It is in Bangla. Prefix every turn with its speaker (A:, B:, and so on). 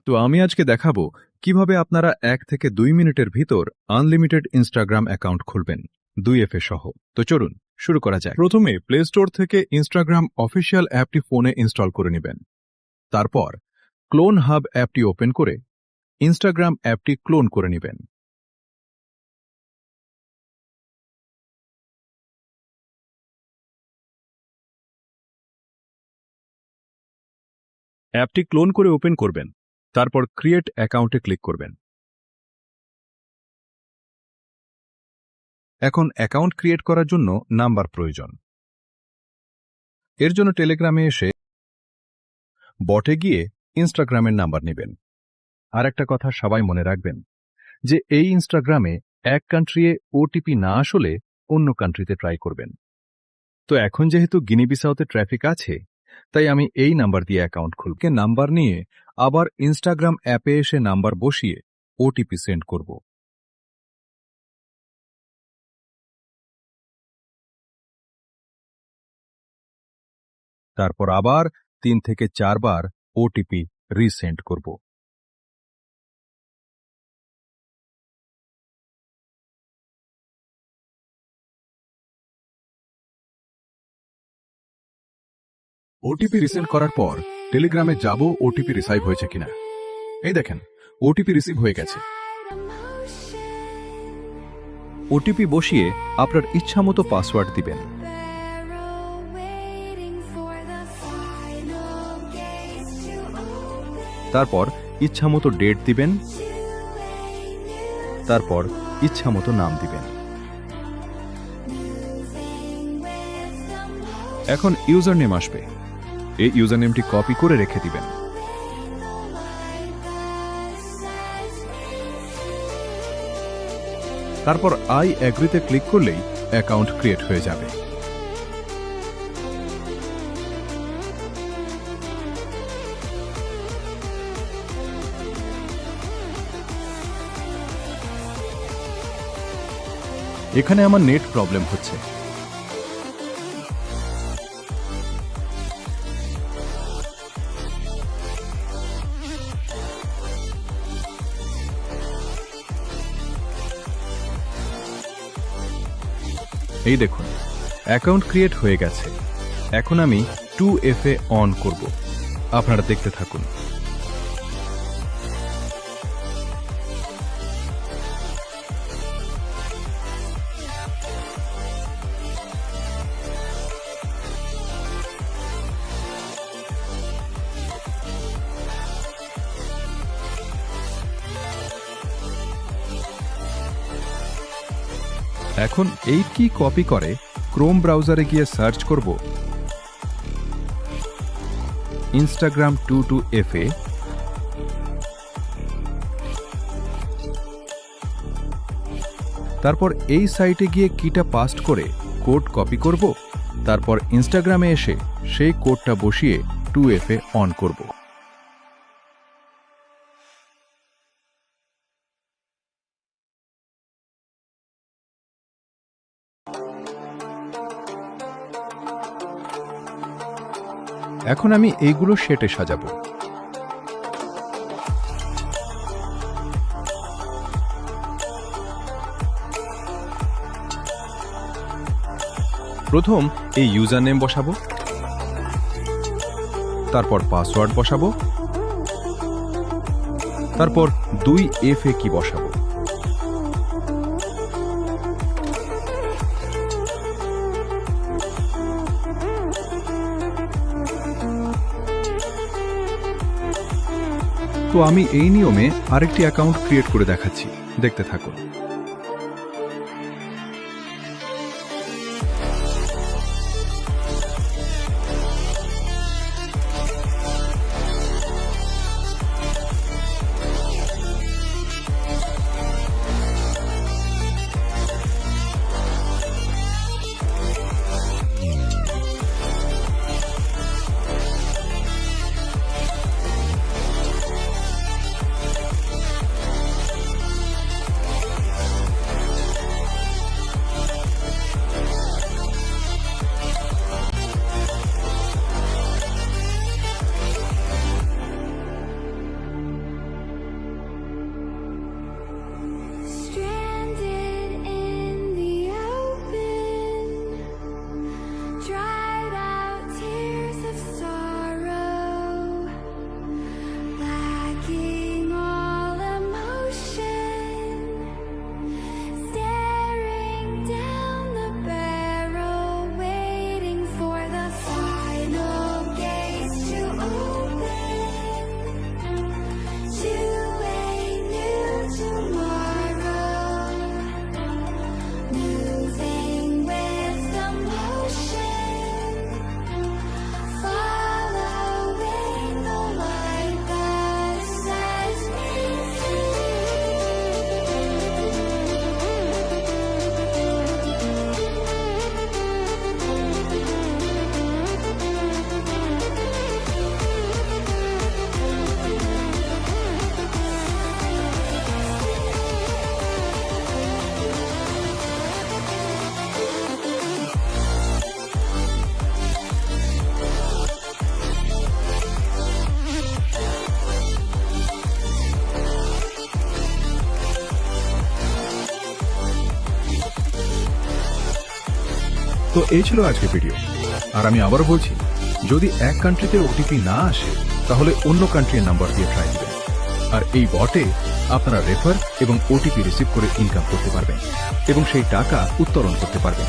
A: তো আমি আজকে দেখাবো কিভাবে আপনারা 1 থেকে 2 মিনিটের ভিতর আনলিমিটেড ইনস্টাগ্রাম অ্যাকাউন্ট খুলবেন 2FA সহ। তো চলুন শুরু করা যাক। প্রথমে প্লে স্টোর থেকে ইনস্টাগ্রাম অফিসিয়াল অ্যাপটি ফোনে ইনস্টল করে নেবেন। তারপর ক্লোন হাব অ্যাপটি ওপেন করে ইনস্টাগ্রাম অ্যাপটি ক্লোন করে নেবেন। অ্যাপটি ক্লোন করে ওপেন করবেন, তারপর ক্রিয়েট অ্যাকাউন্টে ক্লিক করবেন। এখন অ্যাকাউন্ট ক্রিয়েট করার জন্য নাম্বার প্রয়োজন। এর জন্য টেলিগ্রামে এসে বটে গিয়ে ইনস্টাগ্রামের নাম্বার নেবেন। আর একটা কথা সবাই মনে রাখবেন যে এই ইনস্টাগ্রামে এক কান্ট্রিতে ওটিপি না আসলে অন্য কান্ট্রিতে ট্রাই করবেন। তো এখন যেহেতু গিনিবিসাউতে ট্রাফিক আছে, তাই আমি এই নাম্বার দিয়ে অ্যাকাউন্ট খুলকে নাম্বার নিয়ে আবার ইনস্টাগ্রাম অ্যাপে এসে নাম্বার বসিয়ে ওটিপি সেন্ড করব। তারপর আবার 3 থেকে 4 বার ওটিপি রিসেন্ড করব। ওটিপি রিসেন্ড করার পর টেলিগ্রামে যাব ওটিপি রিসাইভ হয়েছে কিনা। এই দেখেন, ওটিপি রিসিভ হয়ে গেছে। ওটিপি বসিয়ে আপনার ইচ্ছামতো পাসওয়ার্ড দিবেন। তারপর ইচ্ছামতো ডেট দিবেন, তারপর ইচ্ছামতো নাম দিবেন। এখন ইউজার নেম আসবে, এই ইউজার নেমটি কপি করে রেখে দিবেন। তারপর আই অ্যাগ্রিতে ক্লিক করলেই অ্যাকাউন্ট ক্রিয়েট হয়ে যাবে। এখানে আমার নেট প্রবলেম হচ্ছে। এই দেখুন, অ্যাকাউন্ট ক্রিয়েট হয়ে গেছে। এখন আমি 2FA অন করব। আপনারা দেখতে থাকুন। এখন এই কি কপি করে ক্রোম ব্রাউজারে গিয়ে সার্চ করব ইনস্টাগ্রাম 22FA। তারপর এই সাইটে গিয়ে কিটা পাস্ট করে কোড কপি করব। তারপর ইনস্টাগ্রামে এসে সেই কোডটা বসিয়ে 2FA অন করব। এখন আমি এইগুলো সেটে সাজাবো। প্রথম এই ইউজার নেম বসাবো, তারপর পাসওয়ার্ড বসাবো, তারপর 2FA কি বসাবো। তো আমি এই নিয়মে আরেকটি অ্যাকাউন্ট ক্রিয়েট করে দেখাচ্ছি, দেখতে থাকুন। তো এই ছিল আজকের ভিডিও। আর আমি আবারও বলছি, যদি এক কান্ট্রিতে ওটিপি না আসে তাহলে অন্য কান্ট্রির নাম্বার দিয়ে ট্রাই দিবেন। আর এই বটে আপনারা রেফার এবং ওটিপি রিসিভ করে ইনকাম করতে পারবেন এবং সেই টাকা উত্তোলন করতে পারবেন।